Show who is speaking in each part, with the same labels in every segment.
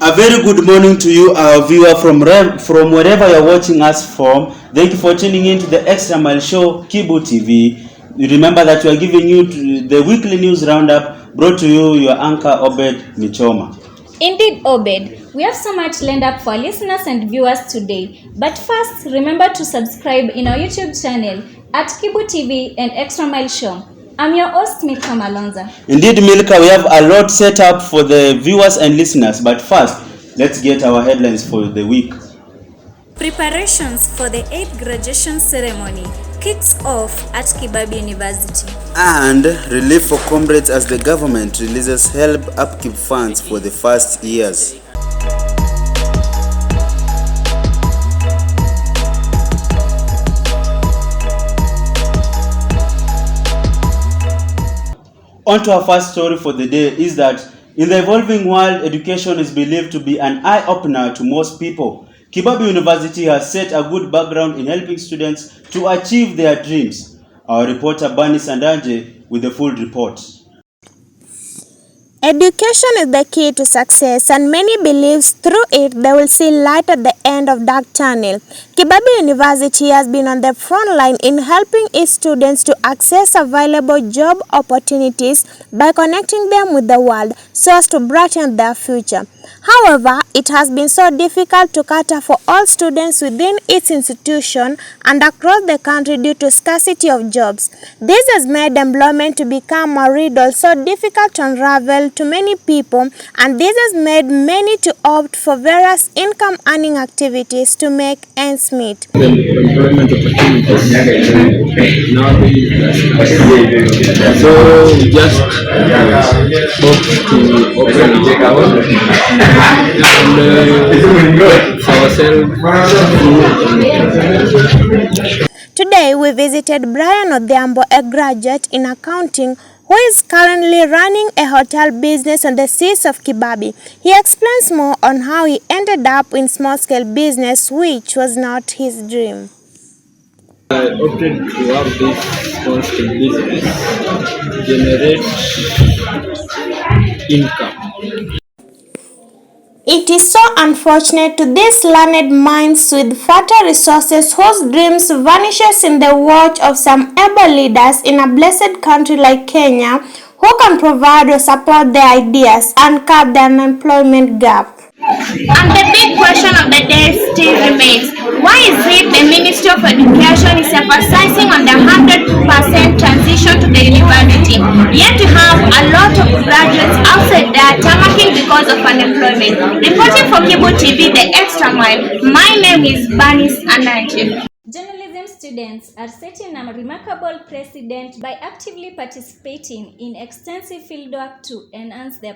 Speaker 1: A very good morning to you, our viewer from wherever you're watching us from. Thank you for tuning in to the Extramile show, KIB TV. Remember that we are giving you the weekly news roundup brought to you your anchor Obed Michoma.
Speaker 2: Indeed, Obed, we have so much lined up for listeners and viewers today. But first, remember to subscribe in our YouTube channel at KIB TV and Extramile show. I'm your host, Milka Malonza.
Speaker 1: Indeed, Milka, we have a lot set up for the viewers and listeners. But first, let's get our headlines for the week.
Speaker 2: Preparations for the 8th graduation ceremony kicks off at KIB University.
Speaker 1: And relief for comrades as the government releases help upkeep funds for the first years. On to our first story for the day is that in the evolving world, education is believed to be an eye-opener to most people. KIB University has set a good background in helping students to achieve their dreams. Our reporter Bani Sandanje with the full report.
Speaker 3: Education is the key to success, and many believe through it they will see light at the end of dark tunnel. KIB University has been on the front line in helping its students to access available job opportunities by connecting them with the world so as to brighten their future. However, it has been so difficult to cater for all students within its institution and across the country due to scarcity of jobs. This has made employment to become a riddle so difficult to unravel to many people, and this has made many to opt for various income-earning activities to make ends meet.
Speaker 4: The employment opportunities now so we just hope to open our own and for ourselves.
Speaker 3: Today we visited Brian Odhiambo, a graduate in accounting who is currently running a hotel business on the seas of KIB. He explains more on how he ended up in small-scale business, which was not his dream.
Speaker 4: I opted to have this small-scale business to generate income.
Speaker 3: It is so unfortunate to these learned minds with fertile resources whose dreams vanishes in the watch of some able leaders in a blessed country like Kenya who can provide or support their ideas and curb the unemployment gap. And the big question of the day still remains, why is it the Ministry of Education is emphasizing on the 100% transition to the university, yet to have a lot of graduates outside there tamarking because of unemployment? Reporting for KIB TV, the Extramile, my name is Bani Sandanje.
Speaker 2: Journalism students are setting a remarkable precedent by actively participating in extensive fieldwork to enhance their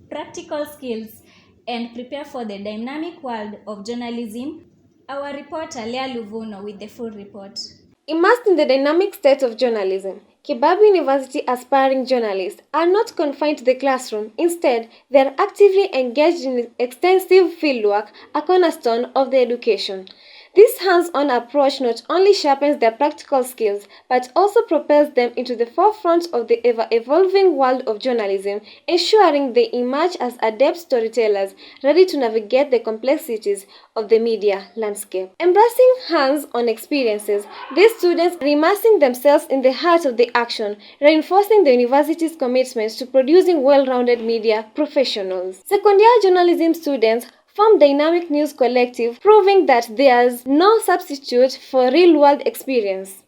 Speaker 2: practical skills and prepare for the dynamic world of journalism. Our reporter Lea Luvuno with the full report.
Speaker 5: Immersed in the dynamic state of journalism, KIB University aspiring journalists are not confined to the classroom. Instead, they are actively engaged in extensive fieldwork, a cornerstone of the education. This hands-on approach not only sharpens their practical skills, but also propels them into the forefront of the ever-evolving world of journalism, ensuring they emerge as adept storytellers, ready to navigate the complexities of the media landscape. Embracing hands-on experiences, these students are immersing themselves in the heart of the action, reinforcing the university's commitment to producing well-rounded media professionals. Second-year journalism students form Dynamic News Collective, proving that there's no substitute for real-world experience.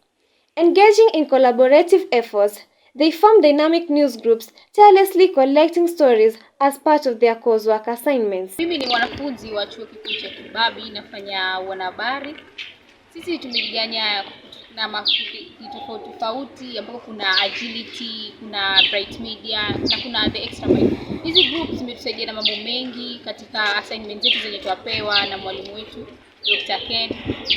Speaker 5: Engaging in collaborative efforts, they form dynamic news groups, tirelessly collecting stories as part of their coursework assignments.
Speaker 6: Mimi ni mwanafunzi wa chuo kikuu cha KIB, nafanya wanahabari. Sisi tumejiganya na makundi tofauti ambapo kuna agility, kuna bright media na kuna the Extramile. Hizi groups zimetusaidia na mambo mengi katika assignment zetu zenye tuwapewa na mwalimu wetu Dr. Ken.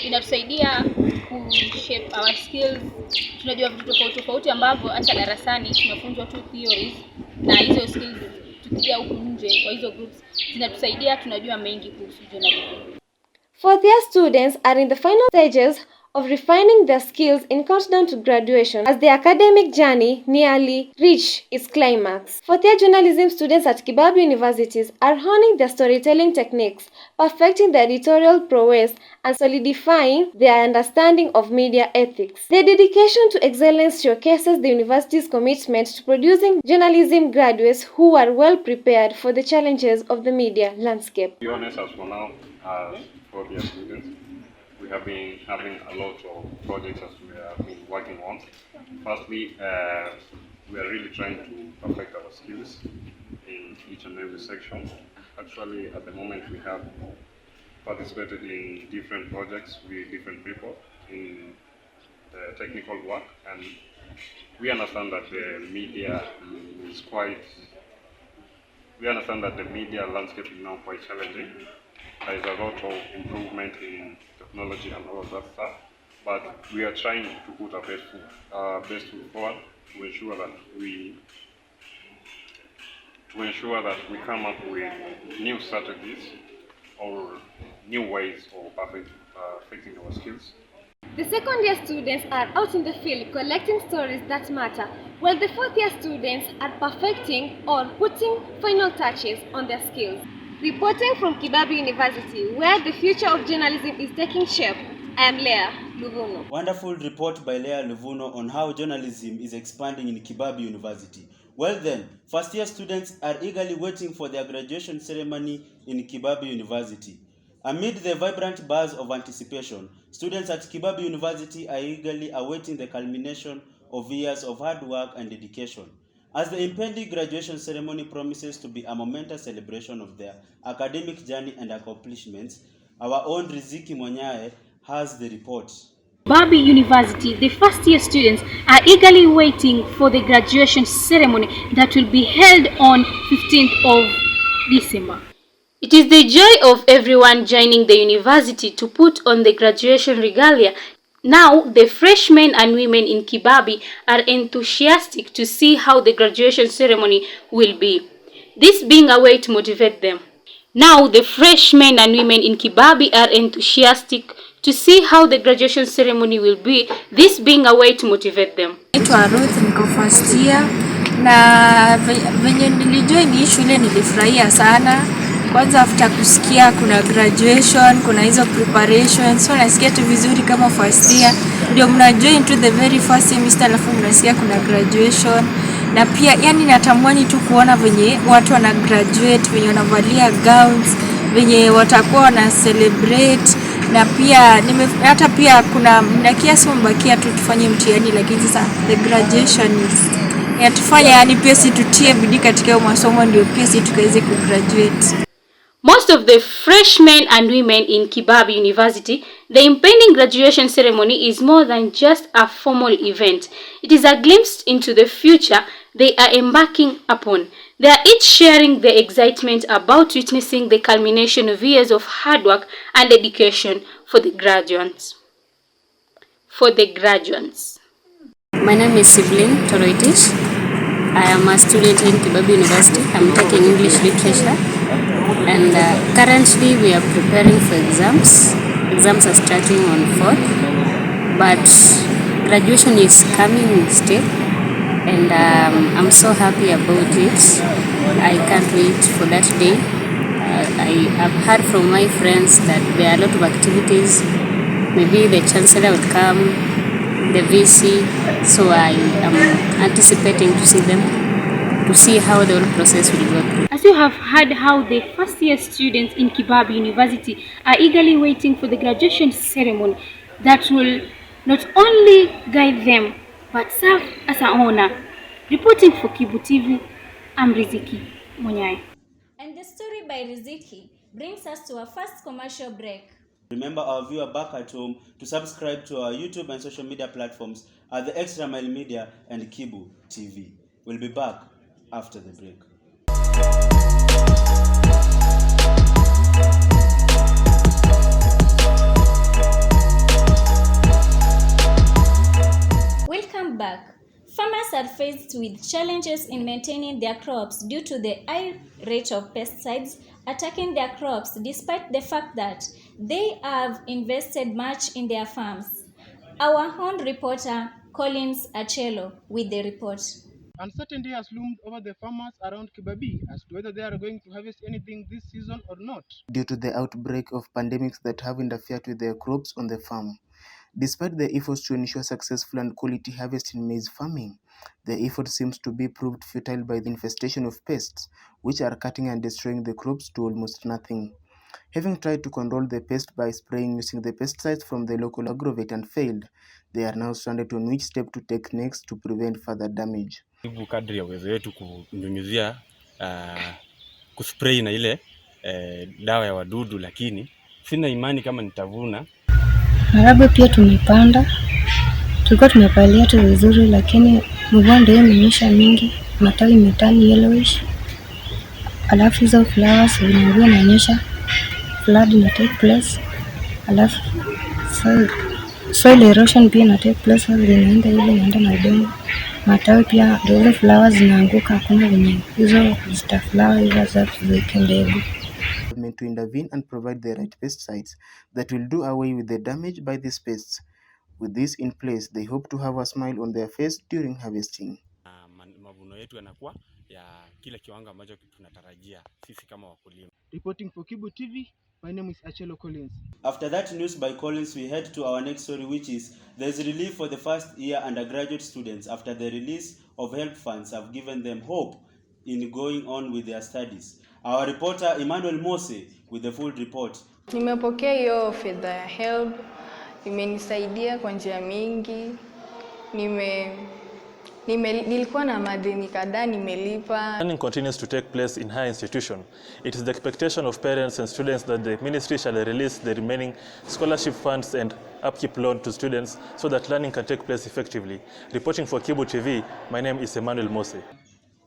Speaker 6: Inatusaidia ku shape our skills. Tunajua vitu tofauti ambavyo hata darasani tunafunzwa tu theories, na hizo skills tukija huku nje kwa hizo groups zinatusaidia tunajua mengi kuhusu journalism.
Speaker 5: Fourth-year students are in the final stages of refining their skills in countdown to graduation as the academic journey nearly reaches its climax. Fourth-year journalism students at KIB universities are honing their storytelling techniques, perfecting their editorial prowess, and solidifying their understanding of media ethics. Their dedication to excellence showcases the university's commitment to producing journalism graduates who are well prepared for the challenges of the media landscape.
Speaker 7: To be honest, as for now, as fourth-year students, we have been having a lot of projects as we have been working on. Firstly, we are really trying to perfect our skills in each and every section. Actually, at the moment, we have participated in different projects with different people in technical work, and we understand that the media is quite. We understand that the media landscape is now quite challenging. There is a lot of improvement in technology and all of that stuff, but we are trying to put our best foot forward to ensure that we come up with new strategies or new ways of perfecting our skills.
Speaker 5: The second-year students are out in the field collecting stories that matter, while the fourth-year students are perfecting or putting final touches on their skills. Reporting from KIB University, where the future of journalism is taking shape, I am Leah Luvuno.
Speaker 1: Wonderful report by Leah Luvuno on how journalism is expanding in KIB University. Well then, first-year students are eagerly waiting for their graduation ceremony in KIB University. Amid the vibrant buzz of anticipation, students at KIB University are eagerly awaiting the culmination of years of hard work and dedication. As the impending graduation ceremony promises to be a momentous celebration of their academic journey and accomplishments, our own Riziki Monyae has the report.
Speaker 6: KIB University, the first-year students are eagerly waiting for the graduation ceremony that will be held on 15th of December. It is the joy of everyone joining the university to put on the graduation regalia. Now, the freshmen and women in KIB are enthusiastic to see how the graduation ceremony will be, this being a way to motivate them. Now, the freshmen and women in KIB are enthusiastic to see how the graduation ceremony will be, this being a way to motivate them.
Speaker 8: Naitwa Ruth, niko first year na venye nilijoin hii shule nilifurahia sana. Kwanza after kusikia kuna graduation, kuna hizo preparation, so nasikia tu vizuri kama first year. Ndio mnajoin to the very first semester alafu mnasikia kuna graduation. Na pia yani natamani tu kuona venye watu wana graduate, venye wanavalia gowns, venye watakuwa na celebrate. Na pia hata pia kuna mnakiasi mbakia tu tufanye mtihani, lakini sasa the graduation is yatufanya yani pia si tutie bidii katika masomo ndio pia si tukaweze kugraduate.
Speaker 6: Most of the freshmen and women in KIB University, the impending graduation ceremony is more than just a formal event. It is a glimpse into the future they are embarking upon. They are each sharing the excitement about witnessing the culmination of years of hard work and dedication for the graduates.
Speaker 9: My name is Siblin Toroitich. I am a student in KIB University. I'm taking English Literature. And currently we are preparing for exams. Exams are starting on 4th, but graduation is coming still, and I'm so happy about it. I can't wait for that day. I have heard from my friends that there are a lot of activities. Maybe the Chancellor will come, the VC, so I am anticipating to see them, to see how the whole process will go through.
Speaker 6: As you have heard how the first-year students in KIB University are eagerly waiting for the graduation ceremony that will not only guide them but serve as an honor. Reporting for KIBU TV, I'm Riziki Monyae.
Speaker 2: And the story by Riziki brings us to our first commercial break.
Speaker 1: Remember our viewer back at home to subscribe to our YouTube and social media platforms at the Extramile Media and KIBU TV. We'll be back after the break.
Speaker 2: Welcome back. Farmers are faced with challenges in maintaining their crops due to the high rate of pesticides attacking their crops despite the fact that they have invested much in their farms. Our own reporter, Collins Achelo, with the report.
Speaker 10: Uncertainty has loomed over the farmers around Kibabii as to whether they are going to harvest anything this season or not,
Speaker 11: due to the outbreak of pandemics that have interfered with their crops on the farm. Despite the efforts to ensure successful and quality harvest in maize farming, the effort seems to be proved futile by the infestation of pests, which are cutting and destroying the crops to almost nothing. Having tried to control the pest by spraying using the pesticides from the local agrovet and failed, they are now stranded on which step to take next to prevent further damage.
Speaker 12: Kadri ya uwezo wetu kunyunyuzia kuspray na ile dawa ya wadudu, lakini sina imani kama nitavuna.
Speaker 13: Maharagwe pia tumepanda, tulikuwa tumepalia tu vizuri, lakini mvua ndio imenyesha mingi, matawi imetani yellowish. Alafu hizo flowers zinaanguka na nyesha, flood ina take place. Alafu soil erosion pia ina take place, zinaenda na udongo. Matawi pia ndio hizo flowers zinaanguka, hakuna venye hizo zitaflower hizo zote zikendego.
Speaker 11: To intervene and provide the right pesticides that will do away with the damage by these pests. With this in place, they hope to have a smile on their face during harvesting.
Speaker 12: Mavuno yetu yanakuwa ya kila kiwango ambacho tunatarajia sisi kama wakulima.
Speaker 10: Reporting for KIB TV, my name is Achelo Collins.
Speaker 1: After that news by Collins, we head to our next story, which is there's relief for the first year undergraduate students after the release of help funds have given them hope in going on with their studies. Our reporter Emmanuel Mose with the full report.
Speaker 14: Nimepokea hiyo fedha ya help, imenisaidia kwa njia mingi. Nilikuwa na madeni kadhaa nimelipa.
Speaker 15: Learning continues to take place in higher institution. It is the expectation of parents and students that the ministry shall release the remaining scholarship funds and upkeep loan to students so that learning can take place effectively. Reporting for KIB TV, my name is Emmanuel Mose.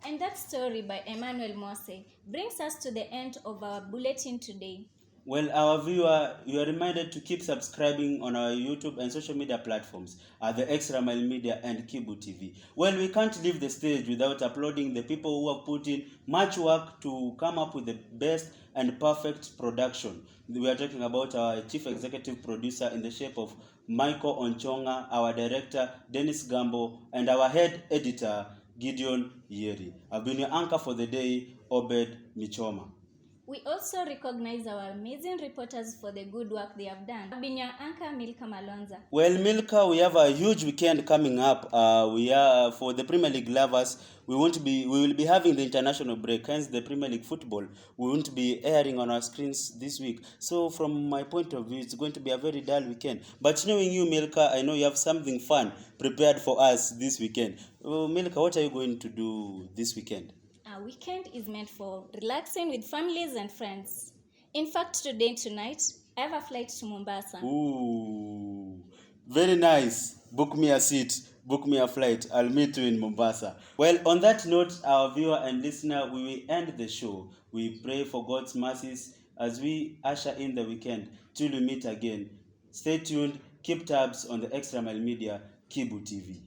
Speaker 2: And that story by Emmanuel Mose brings us to the end of our bulletin today.
Speaker 1: Well, our viewer, you are reminded to keep subscribing on our YouTube and social media platforms at the Extramile Media and KIB TV. Well, we can't leave the stage without applauding the people who have put in much work to come up with the best and perfect production. We are talking about our chief executive producer in the shape of Michael Onchonga, our director Dennis Gambo, and our head editor Gideon Yeri. I've been your anchor for the day, Obed Michoma.
Speaker 2: We also recognize our amazing reporters for the good work they have done. I've been your anchor, Milka Malonza.
Speaker 1: Well, Milka, we have a huge weekend coming up. We are for the Premier League lovers. We will be having the international break. Hence, the Premier League football we won't be airing on our screens this week. So, from my point of view, it's going to be a very dull weekend. But knowing you, Milka, I know you have something fun prepared for us this weekend. Milka, what are you going to do this weekend?
Speaker 2: Our weekend is meant for relaxing with families and friends. In fact, today and tonight, I have a flight to Mombasa.
Speaker 1: Ooh, very nice. Book me a seat, book me a flight. I'll meet you in Mombasa. Well, on that note, our viewer and listener, we will end the show. We pray for God's mercies as we usher in the weekend. Till we meet again. Stay tuned. Keep tabs on the Extramile Media, KIB TV.